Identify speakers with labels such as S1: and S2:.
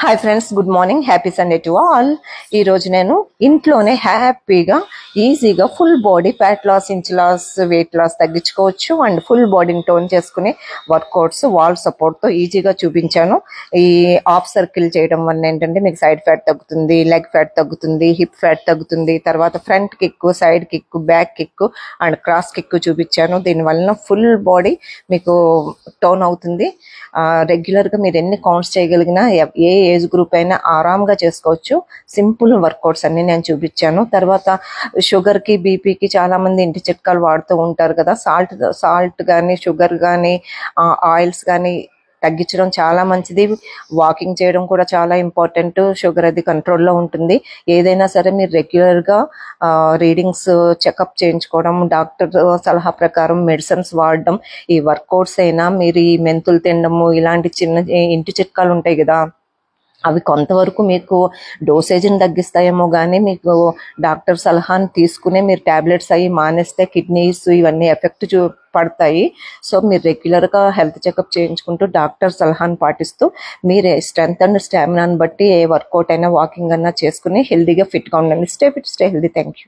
S1: Hi friends, good morning, happy Sunday to all. ఈరోజు నేను ఇంట్లోనే హ్యాపీగా ఈజీగా full body fat loss, inch loss, weight loss తగ్గించుకోవచ్చు అండ్ ఫుల్ బాడీని టోన్ చేసుకునే వర్కౌట్స్ వాల్ సపోర్ట్తో ఈజీగా చూపించాను. ఈ ఆఫ్ సర్కిల్ చేయడం వల్ల ఏంటంటే మీకు సైడ్ ఫ్యాట్ తగ్గుతుంది, లెగ్ ఫ్యాట్ తగ్గుతుంది, హిప్ ఫ్యాట్ తగ్గుతుంది, తర్వాత front kick, side kick, back kick and cross kick చూపించాను. దీనివల్ల ఫుల్ బాడీ మీకు టోన్ అవుతుంది. రెగ్యులర్గా మీరు ఎన్ని కౌంట్స్ చేయగలిగినా ఏ ఏజ్ గ్రూప్ అయినా ఆరాంగా చేసుకోవచ్చు. సింపుల్ వర్కౌట్స్ అన్ని నేను చూపించాను. తర్వాత షుగర్కి, బీపీకి చాలా మంది ఇంటి చిట్కాలు వాడుతూ ఉంటారు కదా. సాల్ట్ కానీ, షుగర్ కానీ, ఆయిల్స్ కానీ తగ్గించడం చాలా మంచిది. వాకింగ్ చేయడం కూడా చాలా ఇంపార్టెంట్. షుగర్ అది కంట్రోల్లో ఉంటుంది. ఏదైనా సరే మీరు రెగ్యులర్గా రీడింగ్స్ చెకప్ చేయించుకోవడం, డాక్టర్ సలహా ప్రకారం మెడిసిన్స్ వాడడం, ఈ వర్కౌట్స్ అయినా మీరు ఈ మెంతులు తినడము, ఇలాంటి చిన్న ఇంటి చిట్కాలు ఉంటాయి కదా, అవి కొంతవరకు మీకు డోసేజ్ని తగ్గిస్తాయేమో కానీ మీకు డాక్టర్ సలహాను తీసుకునే మీరు ట్యాబ్లెట్స్ అవి మానేస్తే కిడ్నీస్ ఇవన్నీ ఎఫెక్ట్ పడతాయి. సో మీరు రెగ్యులర్గా హెల్త్ చెకప్ చేయించుకుంటూ డాక్టర్ సలహాను పాటిస్తూ మీరే స్ట్రెంత్ అండ్ స్టామినాని బట్టి ఏ వర్కౌట్ అయినా, వాకింగ్ అన్నా చేసుకుని హెల్దీగా ఫిట్గా ఉండండి. Stay fit, stay healthy. Thank you.